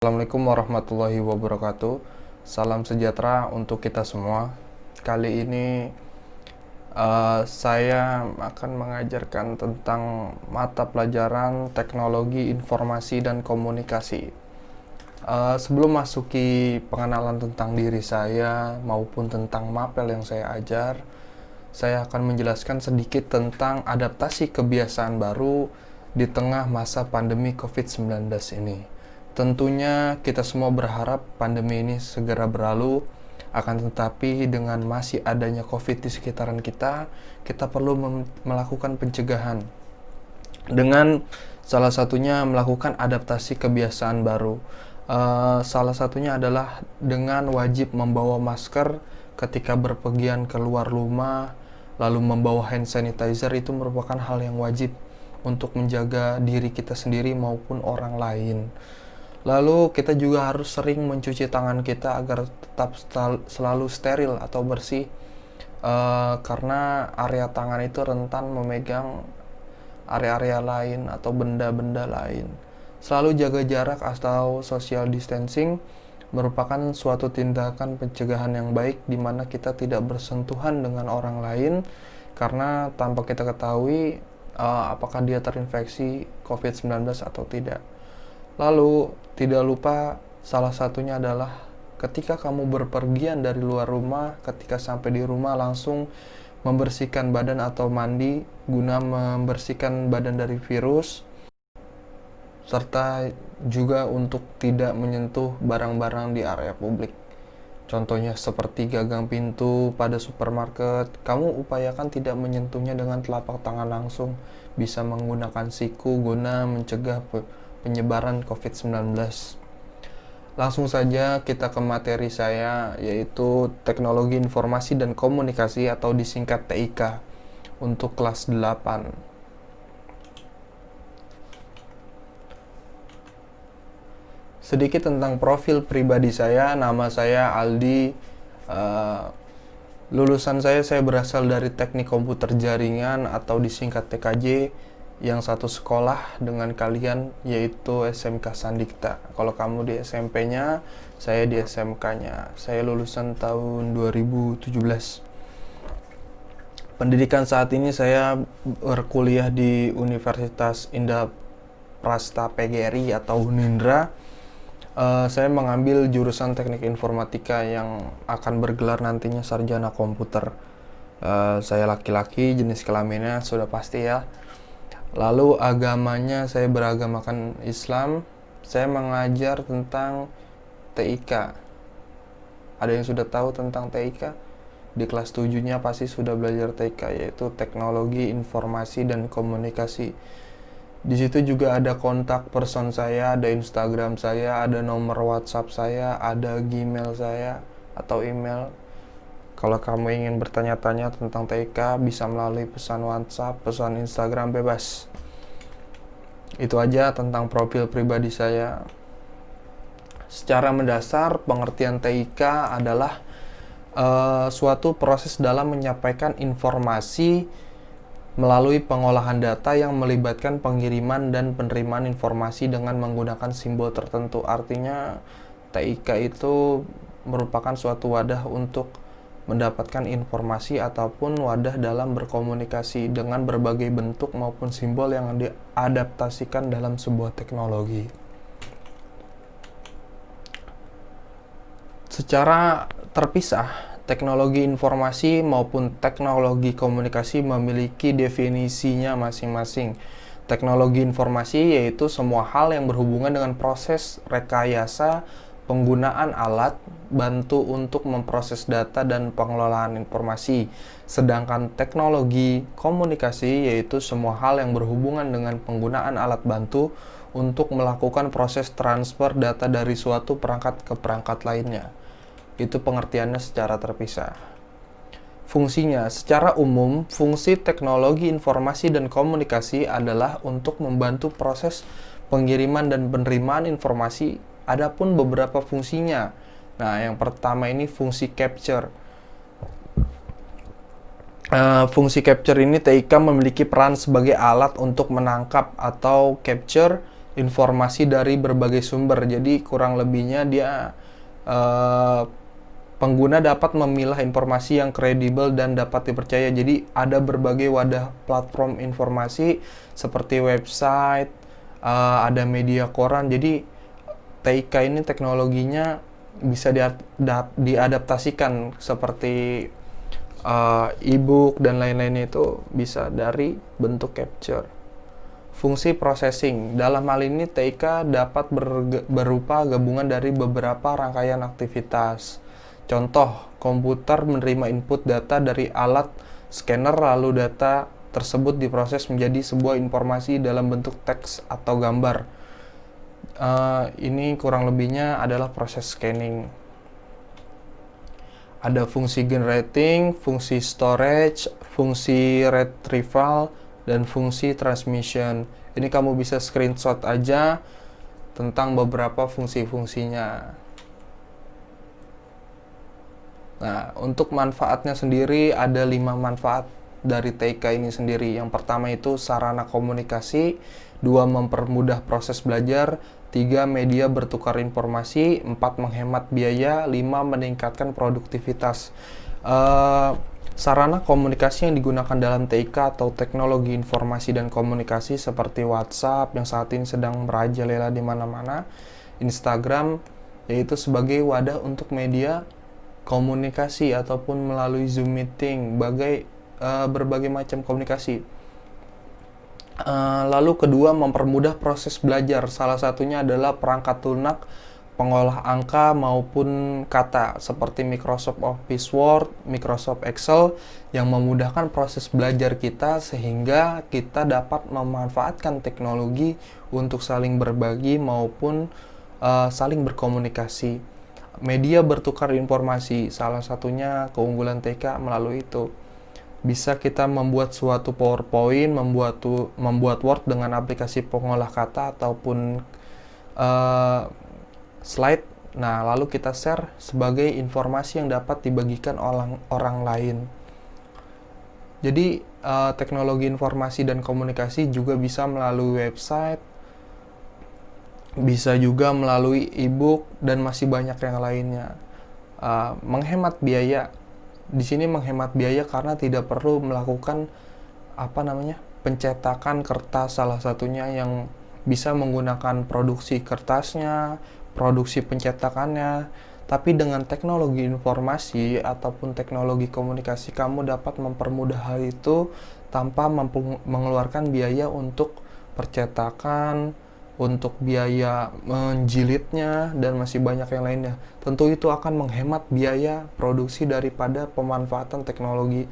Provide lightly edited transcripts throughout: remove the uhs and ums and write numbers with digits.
Assalamualaikum warahmatullahi wabarakatuh. Salam sejahtera untuk kita semua. Kali ini saya akan mengajarkan tentang mata pelajaran teknologi informasi dan komunikasi. Sebelum masuki pengenalan tentang diri saya maupun tentang mapel yang saya ajar, saya akan menjelaskan sedikit tentang adaptasi kebiasaan baru di tengah masa pandemi COVID-19 ini. Tentunya kita semua berharap pandemi ini segera berlalu, akan tetapi dengan masih adanya COVID di sekitaran kita, kita perlu melakukan pencegahan. Dengan salah satunya melakukan adaptasi kebiasaan baru. Salah satunya adalah dengan wajib membawa masker ketika berpergian keluar rumah, lalu membawa hand sanitizer. Itu merupakan hal yang wajib untuk menjaga diri kita sendiri maupun orang lain. Lalu kita juga harus sering mencuci tangan kita agar tetap selalu steril atau bersih, karena area tangan itu rentan memegang area-area lain atau benda-benda lain. Selalu jaga jarak atau social distancing merupakan suatu tindakan pencegahan yang baik di mana kita tidak bersentuhan dengan orang lain, karena tanpa kita ketahui apakah dia terinfeksi COVID-19 atau tidak. Lalu, tidak lupa salah satunya adalah ketika kamu berpergian dari luar rumah, ketika sampai di rumah langsung membersihkan badan atau mandi guna membersihkan badan dari virus, serta juga untuk tidak menyentuh barang-barang di area publik. Contohnya seperti gagang pintu pada supermarket, kamu upayakan tidak menyentuhnya dengan telapak tangan langsung, bisa menggunakan siku guna mencegah penyebaran COVID-19. Langsung saja kita ke materi saya, yaitu Teknologi Informasi dan Komunikasi atau disingkat TIK untuk kelas 8. Sedikit tentang profil pribadi saya. Nama saya Aldi. Lulusan saya berasal dari Teknik Komputer Jaringan atau disingkat TKJ, yang satu sekolah dengan kalian, yaitu SMK Sandikta. Kalau kamu di SMP-nya, saya di SMK-nya. Saya lulusan tahun 2017. Pendidikan saat ini saya berkuliah di Universitas Indah Prasta PGRI atau Unindra. Saya mengambil jurusan Teknik Informatika yang akan bergelar nantinya Sarjana Komputer. Saya laki-laki, jenis kelaminnya sudah pasti ya. Lalu agamanya saya beragamakan Islam. Saya mengajar tentang TIK. Ada yang sudah tahu tentang TIK? Di kelas 7-nya pasti sudah belajar TIK, yaitu Teknologi Informasi dan Komunikasi. Di situ juga ada kontak person saya, ada Instagram saya, ada nomor WhatsApp saya, ada Gmail saya atau email. Kalau kamu ingin bertanya-tanya tentang TIK, bisa melalui pesan WhatsApp, pesan Instagram, bebas. Itu aja tentang profil pribadi saya. Secara mendasar, pengertian TIK adalah suatu proses dalam menyampaikan informasi melalui pengolahan data yang melibatkan pengiriman dan penerimaan informasi dengan menggunakan simbol tertentu. Artinya, TIK itu merupakan suatu wadah untuk mendapatkan informasi ataupun wadah dalam berkomunikasi dengan berbagai bentuk maupun simbol yang diadaptasikan dalam sebuah teknologi. Secara terpisah, teknologi informasi maupun teknologi komunikasi memiliki definisinya masing-masing. Teknologi informasi yaitu semua hal yang berhubungan dengan proses rekayasa penggunaan alat bantu untuk memproses data dan pengelolaan informasi. Sedangkan teknologi komunikasi yaitu semua hal yang berhubungan dengan penggunaan alat bantu untuk melakukan proses transfer data dari suatu perangkat ke perangkat lainnya. Itu pengertiannya secara terpisah. Fungsinya, secara umum, fungsi teknologi informasi dan komunikasi adalah untuk membantu proses pengiriman dan penerimaan informasi. Adapun beberapa fungsinya. Nah, yang pertama ini fungsi capture. Fungsi capture ini TIK memiliki peran sebagai alat untuk menangkap atau capture informasi dari berbagai sumber. Jadi kurang lebihnya dia pengguna dapat memilah informasi yang kredibel dan dapat dipercaya. Jadi ada berbagai wadah platform informasi seperti website, ada media koran. Jadi TIK ini teknologinya bisa diadaptasikan seperti e-book dan lain-lainnya, itu bisa dari bentuk capture. Fungsi processing. Dalam hal ini TIK dapat berupa gabungan dari beberapa rangkaian aktivitas. Contoh, komputer menerima input data dari alat scanner, lalu data tersebut diproses menjadi sebuah informasi dalam bentuk teks atau gambar. Ini kurang lebihnya adalah proses scanning. Ada fungsi generating, fungsi storage, fungsi retrieval, dan fungsi transmission. Ini kamu bisa screenshot aja tentang beberapa fungsi-fungsinya. Nah, untuk manfaatnya sendiri ada 5 manfaat dari TIK ini sendiri. Yang pertama itu sarana komunikasi, 2 mempermudah proses belajar, 3 media bertukar informasi, 4 menghemat biaya, 5 meningkatkan produktivitas. Sarana komunikasi yang digunakan dalam TIK atau teknologi informasi dan komunikasi seperti WhatsApp yang saat ini sedang merajalela di mana-mana, Instagram, yaitu sebagai wadah untuk media komunikasi ataupun melalui Zoom meeting, berbagai macam komunikasi. Lalu kedua, mempermudah proses belajar. Salah satunya adalah perangkat lunak pengolah angka maupun kata seperti Microsoft Office Word, Microsoft Excel yang memudahkan proses belajar kita sehingga kita dapat memanfaatkan teknologi untuk saling berbagi maupun saling berkomunikasi. Media bertukar informasi, salah satunya keunggulan TIK melalui itu. Bisa kita membuat suatu PowerPoint, membuat Word dengan aplikasi pengolah kata ataupun slide. Nah, lalu kita share sebagai informasi yang dapat dibagikan orang lain. Jadi, teknologi informasi dan komunikasi juga bisa melalui website, bisa juga melalui e-book, dan masih banyak yang lainnya. Menghemat biaya. Di sini menghemat biaya karena tidak perlu melakukan pencetakan kertas, salah satunya yang bisa menggunakan produksi kertasnya, produksi pencetakannya. Tapi dengan teknologi informasi ataupun teknologi komunikasi, kamu dapat mempermudah hal itu tanpa mengeluarkan biaya untuk percetakan, untuk biaya menjilidnya, dan masih banyak yang lainnya. Tentu itu akan menghemat biaya produksi daripada pemanfaatan teknologi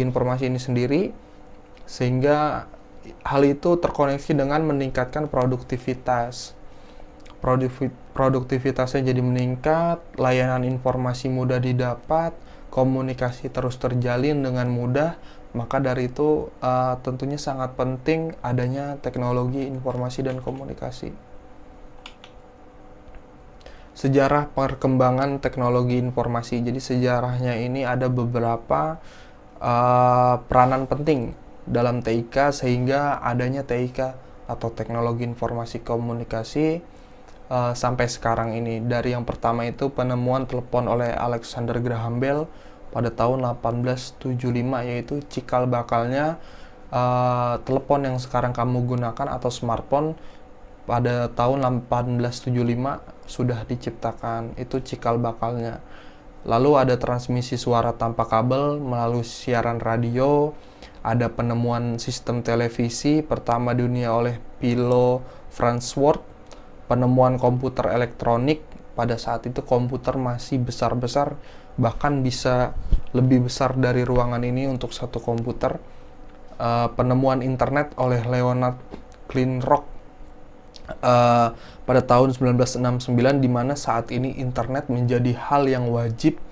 informasi ini sendiri, sehingga hal itu terkoneksi dengan meningkatkan produktivitas. Produktivitasnya jadi meningkat, layanan informasi mudah didapat, komunikasi terus terjalin dengan mudah. Maka dari itu tentunya sangat penting adanya teknologi informasi dan komunikasi. Sejarah perkembangan teknologi informasi. Jadi sejarahnya ini ada beberapa peranan penting dalam TIK sehingga adanya TIK atau teknologi informasi komunikasi sampai sekarang ini. Dari yang pertama itu penemuan telepon oleh Alexander Graham Bell pada tahun 1875, yaitu cikal bakalnya telepon yang sekarang kamu gunakan atau smartphone pada tahun 1875 sudah diciptakan. Itu cikal bakalnya. Lalu ada transmisi suara tanpa kabel melalui siaran radio, ada penemuan sistem televisi pertama dunia oleh Philo Farnsworth, penemuan komputer elektronik. Pada saat itu komputer masih besar-besar, bahkan bisa lebih besar dari ruangan ini untuk satu komputer. Penemuan internet oleh Leonard Kleinrock pada tahun 1969, di mana saat ini internet menjadi hal yang wajib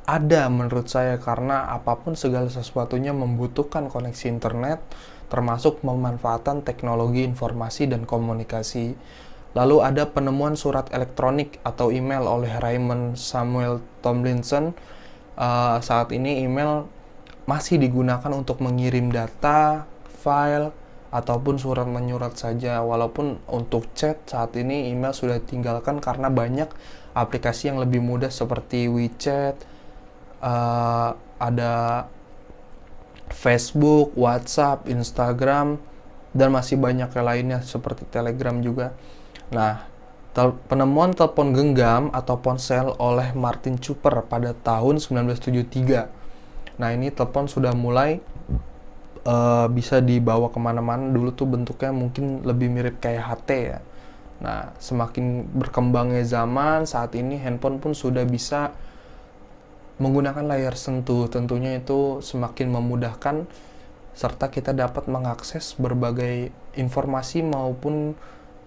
ada menurut saya, karena apapun segala sesuatunya membutuhkan koneksi internet, termasuk pemanfaatan teknologi informasi dan komunikasi. Lalu ada penemuan surat elektronik atau email oleh Raymond Samuel Tomlinson. Saat ini email masih digunakan untuk mengirim data, file, ataupun surat menyurat saja. Walaupun untuk chat saat ini email sudah tinggalkan karena banyak aplikasi yang lebih mudah seperti WeChat, ada Facebook, WhatsApp, Instagram, dan masih banyak yang lainnya seperti Telegram juga. Nah, penemuan telepon genggam atau ponsel oleh Martin Cooper pada tahun 1973. Nah, ini telepon sudah mulai bisa dibawa kemana-mana. Dulu tuh bentuknya mungkin lebih mirip kayak HT ya. Nah, semakin berkembangnya zaman, saat ini handphone pun sudah bisa menggunakan layar sentuh. Tentunya itu semakin memudahkan, serta kita dapat mengakses berbagai informasi maupun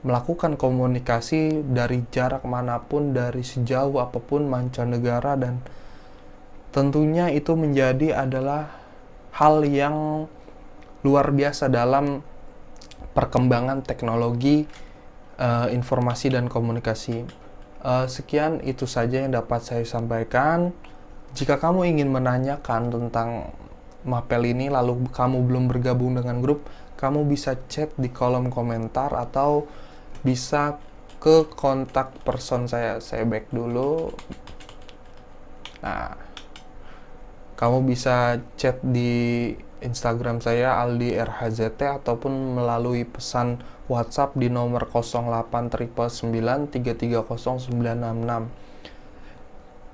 melakukan komunikasi dari jarak manapun, dari sejauh apapun mancanegara, dan tentunya itu menjadi adalah hal yang luar biasa dalam perkembangan teknologi informasi dan komunikasi. Sekian itu saja yang dapat saya sampaikan. Jika kamu ingin menanyakan tentang Mapel ini lalu kamu belum bergabung dengan grup, kamu bisa chat di kolom komentar atau bisa ke kontak person saya back dulu. Nah, kamu bisa chat di Instagram saya Aldi RHZT ataupun melalui pesan WhatsApp di nomor 089993309666.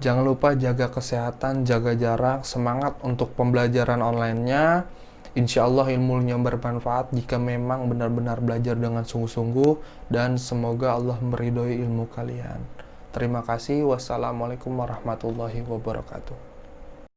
Jangan lupa jaga kesehatan, jaga jarak, semangat untuk pembelajaran online-nya. Insya Allah ilmunya bermanfaat jika memang benar-benar belajar dengan sungguh-sungguh, dan semoga Allah meridhoi ilmu kalian. Terima kasih. Wassalamualaikum warahmatullahi wabarakatuh.